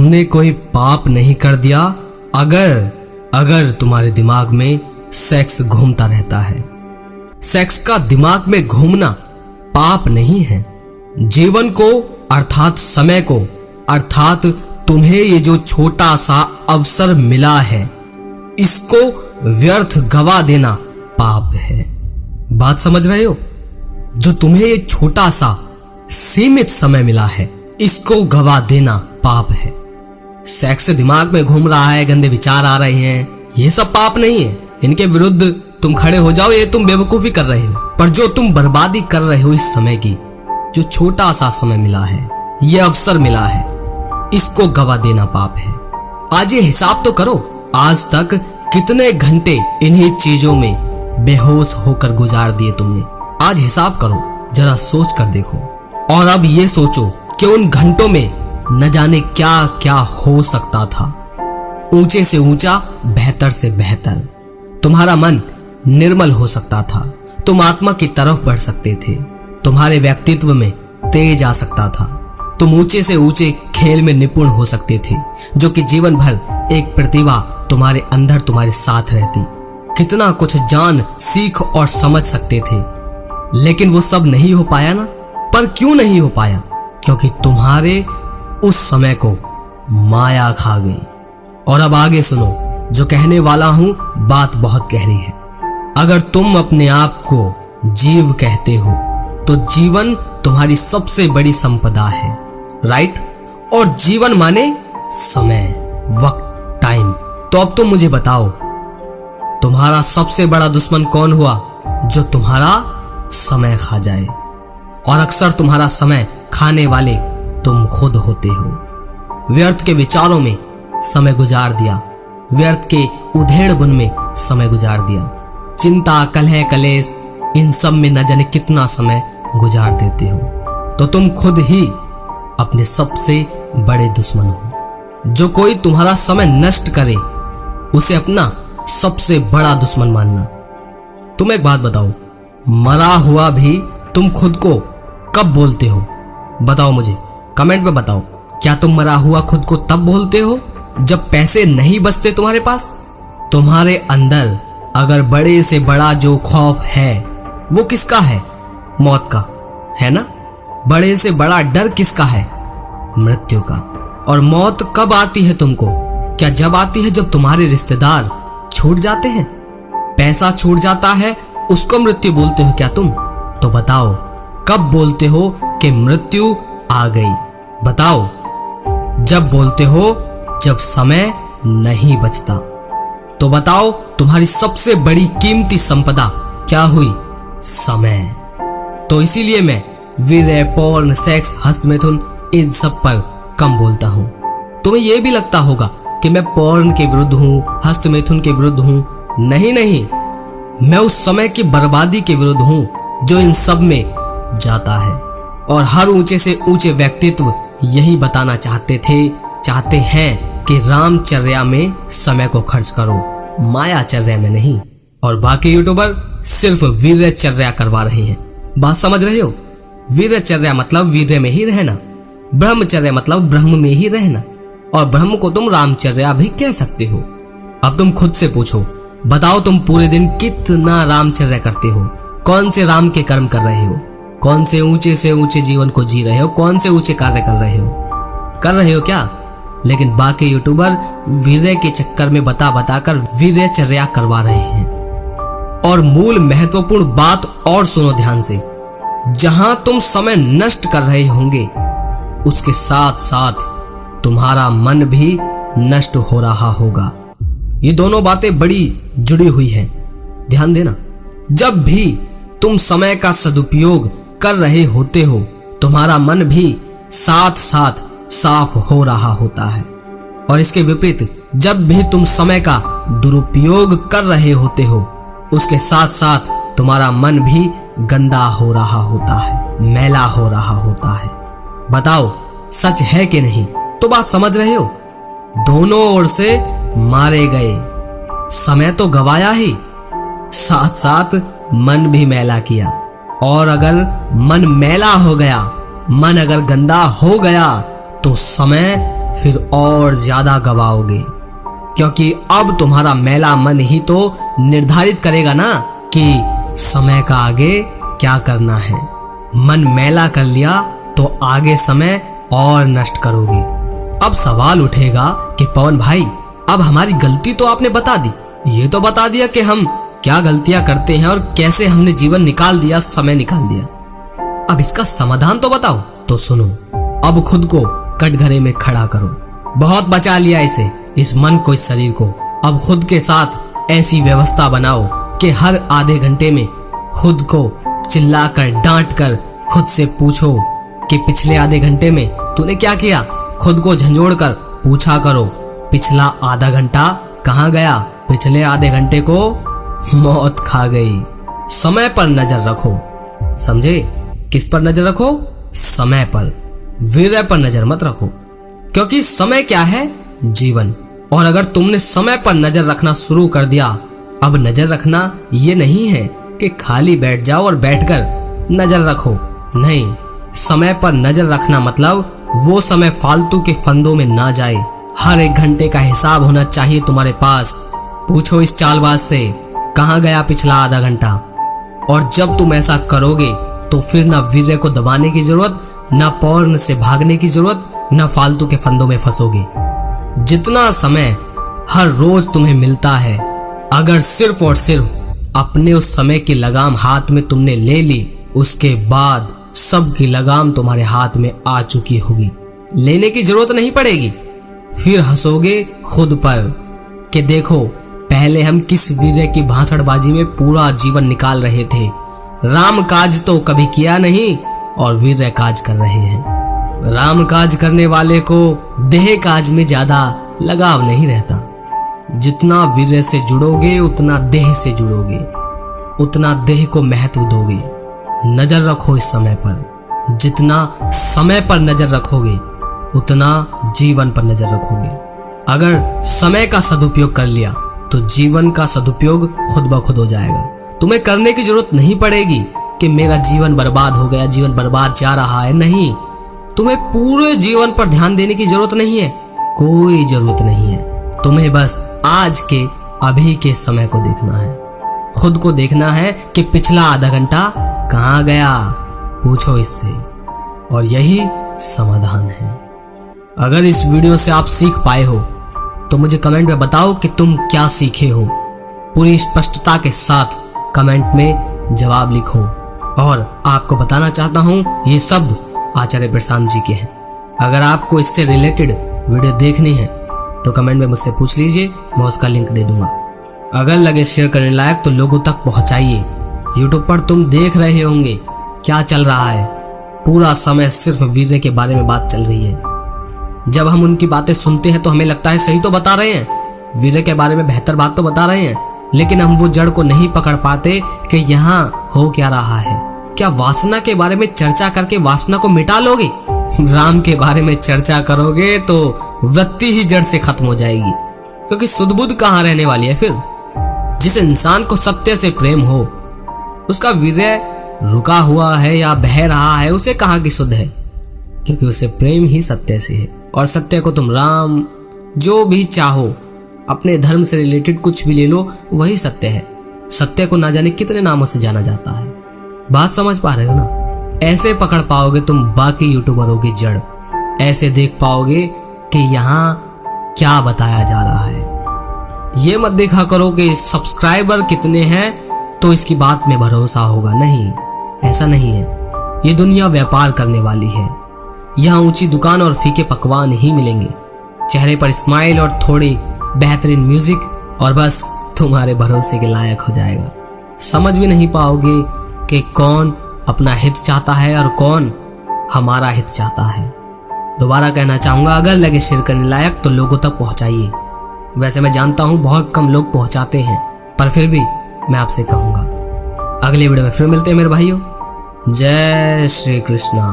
तुमने कोई पाप नहीं कर दिया अगर तुम्हारे दिमाग में सेक्स घूमता रहता है। सेक्स का दिमाग में घूमना पाप नहीं है। जीवन को अर्थात समय को अर्थात तुम्हें ये जो छोटा सा अवसर मिला है इसको व्यर्थ गवा देना पाप है। बात समझ रहे हो? जो तुम्हें ये छोटा सा सीमित समय मिला है इसको गवा देना पाप है। सेक्स से दिमाग में घूम रहा है, गंदे विचार आ रहे हैं, ये सब पाप नहीं है। इनके विरुद्ध तुम खड़े हो जाओ, ये तुम बेवकूफी कर रहे हो। पर जो तुम बर्बादी कर रहे हो इस समय की, जो छोटा सा समय मिला है, ये अवसर मिला है, इसको गवा देना पाप है। आज ये हिसाब तो करो, आज तक कितने घंटे इन्हीं चीजों में बेहोश होकर गुजार दिए तुमने। आज हिसाब करो, जरा सोच कर देखो। और अब ये सोचो कि उन घंटों में न जाने क्या क्या हो सकता था। ऊंचे से ऊंचा, बेहतर से बेहतर। तुम्हारा मन निर्मल हो सकता था, तुम आत्मा की तरफ बढ़ सकते थे, तुम्हारे व्यक्तित्व में तेज आ सकता था, तुम ऊंचे से ऊंचे खेल में निपुण हो सकते थे, जो कि जीवन भर एक प्रतिभा तुम्हारे अंदर तुम्हारे साथ रहती। कितना कुछ जान, सीख और समझ सकते थे, लेकिन वो सब नहीं हो पाया ना। पर क्यों नहीं हो पाया? क्योंकि तुम्हारे उस समय को माया खा गई। और अब आगे सुनो, जो कहने वाला हूं बात बहुत गहरी है। अगर तुम अपने आप को जीव कहते हो तो जीवन तुम्हारी सबसे बड़ी संपदा है, राइट? और जीवन माने समय, वक्त, टाइम। तो अब तुम मुझे बताओ, तुम्हारा सबसे बड़ा दुश्मन कौन हुआ? जो तुम्हारा समय खा जाए। और अक्सर तुम्हारा समय खाने वाले तुम खुद होते हो। व्यर्थ के विचारों में समय गुजार दिया, व्यर्थ के उधेड़ बुन में समय गुजार दिया, चिंता, कलह, कलेश, इन सब में न जाने कितना समय गुजार देते हो। तो तुम खुद ही अपने सबसे बड़े दुश्मन हो। जो कोई तुम्हारा समय नष्ट करे उसे अपना सबसे बड़ा दुश्मन मानना। तुम एक बात बताओ, मरा हुआ भी तुम खुद को कब बोलते हो? बताओ मुझे, कमेंट में बताओ। क्या तुम मरा हुआ खुद को तब बोलते हो जब पैसे नहीं बचते तुम्हारे पास? तुम्हारे अंदर अगर बड़े से बड़ा जो खौफ है वो किसका है? मौत का, है ना? बड़े से बड़ा डर किसका है? मृत्यु का। और मौत कब आती है तुमको? क्या जब आती है जब तुम्हारे रिश्तेदार छूट जाते हैं, पैसा छूट जाता है, उसको मृत्यु बोलते हो क्या तुम? तो बताओ, कब बोलते हो कि मृत्यु आ गई? बताओ। जब बोलते हो जब समय नहीं बचता। तो बताओ, तुम्हारी सबसे बड़ी कीमती संपदा क्या हुई? समय। तो इसीलिए मैं वीर्य, पोर्न, सेक्स, हस्तमैथुन इन सब पर कम बोलता हूं। तुम्हें यह भी लगता होगा कि मैं पोर्न के विरुद्ध हूं, हस्तमैथुन के विरुद्ध हूं। नहीं, मैं उस समय की बर्बादी के विरुद्ध हूं जो इन सब में जाता है। और हर ऊंचे से ऊंचे व्यक्तित्व यही बताना चाहते हैं कि रामचर्या में समय को खर्च करो, मायाचर्या में नहीं। और बाकी यूट्यूबर सिर्फ वीर्यचर्या करवा रहे हैं। बात समझ रहे हो? वीर्यचर्या मतलब वीर्य में ही रहना, ब्रह्मचर्या मतलब ब्रह्म में ही रहना। और ब्रह्म को तुम रामचर्या भी कह सकते हो। अब तुम खुद से पूछो, बताओ तुम पूरे दिन कितना रामचर्या करते हो? कौन से राम के कर्म कर रहे हो? कौन से ऊंचे जीवन को जी रहे हो? कौन से ऊंचे कार्य कर रहे हो क्या? लेकिन बाकी यूट्यूबर वीर्य के चक्कर में बता कर वीर्यचर्या करवा रहे हैं। और मूल महत्वपूर्ण बात और सुनो ध्यान से, जहां तुम समय नष्ट कर रहे होंगे उसके साथ साथ तुम्हारा मन भी नष्ट हो रहा होगा। ये दोनों बातें बड़ी जुड़ी हुई हैं, ध्यान देना। जब भी तुम समय का सदुपयोग कर रहे होते हो तुम्हारा मन भी साथ साथ साफ हो रहा होता है। और इसके विपरीत जब भी तुम समय का दुरुपयोग कर रहे होते हो उसके साथ साथ तुम्हारा मन भी गंदा हो रहा होता है, मैला हो रहा होता है। बताओ, सच है कि नहीं? तो बात समझ रहे हो? दोनों ओर से मारे गए, समय तो गवाया ही, साथ साथ मन भी मैला किया। और अगर मन मैला हो गया, मन अगर गंदा हो गया तो समय फिर और ज्यादा गवाओगे, क्योंकि अब तुम्हारा मैला मन ही तो निर्धारित करेगा ना कि समय का आगे क्या करना है। मन मैला कर लिया तो आगे समय और नष्ट करोगे। अब सवाल उठेगा कि पवन भाई, अब हमारी गलती तो आपने बता दी, ये तो बता दिया कि हम क्या गलतियां करते हैं और कैसे हमने जीवन निकाल दिया, समय निकाल दिया। अब इसका समाधान तो बताओ। तो सुनो, अब खुद को कटघरे में खड़ा करो। बहुत बचा लिया इसे, इस मन को, इस शरीर को। अब खुद के साथ ऐसी व्यवस्था बनाओ कि हर आधे घंटे में खुद को चिल्लाकर, डांट कर खुद से पूछो कि पिछले आधे घंटे में तूने क्या किया। खुद को झंझोड़ कर पूछा करो, पिछला आधा घंटा कहाँ गया। पिछले आधे घंटे को मौत खा गई। समय पर नजर रखो, समझे? किस पर नजर रखो? समय पर। वीर्य पर नजर मत रखो, क्योंकि समय क्या है? जीवन। और अगर तुमने समय पर नजर रखना शुरू कर दिया, अब नजर रखना ये नहीं है कि खाली बैठ जाओ और बैठकर नजर रखो। नहीं, समय पर नजर रखना मतलब वो समय फालतू के फंदों में ना जाए। हर एक घंटे का हिसाब होना चाहिए तुम्हारे पास। पूछो इस चालबाज से, कहाँ गया पिछला आधा घंटा। और जब तुम ऐसा करोगे तो फिर न वीर्य को दबाने की जरूरत, न पौर्ण से भागने की जरूरत, न फालतू के फंदों में फंसोगे। जितना समय हर रोज तुम्हें मिलता है, अगर सिर्फ और सिर्फ अपने उस समय की लगाम हाथ में तुमने ले ली, उसके बाद सबकी लगाम तुम्हारे हाथ में आ चुकी होगी। लेने की जरूरत नहीं पड़ेगी। फिर हंसोगे खुद पर कि देखो, पहले हम किस वीर्य की भाषणबाजी में पूरा जीवन निकाल रहे थे। राम काज तो कभी किया नहीं और वीर्य काज कर रहे हैं। राम काज करने वाले को देह काज में ज्यादा लगाव नहीं रहता। जितना वीर्य से जुड़ोगे उतना देह से जुड़ोगे, उतना देह को महत्व दोगे। नजर रखो इस समय पर। जितना समय पर नजर रखोगे उतना जीवन पर नजर रखोगे। अगर समय का सदुपयोग कर लिया तो जीवन का सदुपयोग खुद ब खुद हो जाएगा। तुम्हें करने की जरूरत नहीं पड़ेगी कि मेरा जीवन बर्बाद हो गया, जीवन बर्बाद जा रहा है। नहीं, तुम्हें पूरे जीवन पर ध्यान देने की जरूरत नहीं है, कोई जरूरत नहीं है। तुम्हें बस आज के, अभी के समय को देखना है। खुद को देखना है कि पिछला आधा घंटा कहाँ गया। पूछो इससे, और यही समाधान है। अगर इस वीडियो से आप सीख पाए हो तो मुझे कमेंट में बताओ कि तुम क्या सीखे हो। पूरी स्पष्टता के साथ कमेंट में जवाब लिखो। और आपको बताना चाहता हूँ, ये शब्द आचार्य प्रशांत जी के हैं। अगर आपको इससे रिलेटेड वीडियो देखनी है तो कमेंट में मुझसे पूछ लीजिए, मैं उसका लिंक दे दूंगा। अगर लगे शेयर करने लायक तो लोगों तक पहुंचाइए। यूट्यूब पर तुम देख रहे होंगे क्या चल रहा है। पूरा समय सिर्फ वीर्य के बारे में बात चल रही है। जब हम उनकी बातें सुनते हैं तो हमें लगता है सही तो बता रहे हैं, वीर्य के बारे में बेहतर बात तो बता रहे हैं, लेकिन हम वो जड़ को नहीं पकड़ पाते कि यहाँ हो क्या रहा है। क्या वासना के बारे में चर्चा करके वासना को मिटा लोगे? राम के बारे में चर्चा करोगे तो वृत्ति ही जड़ से खत्म हो जाएगी, क्योंकि सुध बुध कहाँ रहने वाली है फिर। जिस इंसान को सत्य से प्रेम हो, उसका वीर्य रुका हुआ है या बह रहा है, उसे कहाँ की सुध है, क्योंकि उसे प्रेम ही सत्य से है। और सत्य को तुम राम, जो भी चाहो, अपने धर्म से रिलेटेड कुछ भी ले लो, वही सत्य है। सत्य को ना जाने कितने नामों से जाना जाता है। बात समझ पा रहे हो ना? ऐसे पकड़ पाओगे तुम बाकी यूट्यूबरों की जड़। ऐसे देख पाओगे कि यहाँ क्या बताया जा रहा है। ये मत देखा करो कि सब्सक्राइबर कितने हैं तो इसकी बात में भरोसा होगा। नहीं, ऐसा नहीं है। ये दुनिया व्यापार करने वाली है। यहाँ ऊंची दुकान और फीके पकवान ही मिलेंगे, चेहरे पर स्माइल और थोड़ी बेहतरीन म्यूजिक, और बस तुम्हारे भरोसे के लायक हो जाएगा। समझ भी नहीं पाओगे कि कौन अपना हित चाहता है और कौन हमारा हित चाहता है। दोबारा कहना चाहूंगा, अगर लगे शेयर करने लायक तो लोगों तक पहुंचाइए। वैसे मैं जानता हूं बहुत कम लोग पहुंचाते हैं, पर फिर भी मैं आपसे कहूंगा। अगले वीडियो में फिर मिलते हैं मेरे भाइयों। जय श्री कृष्णा।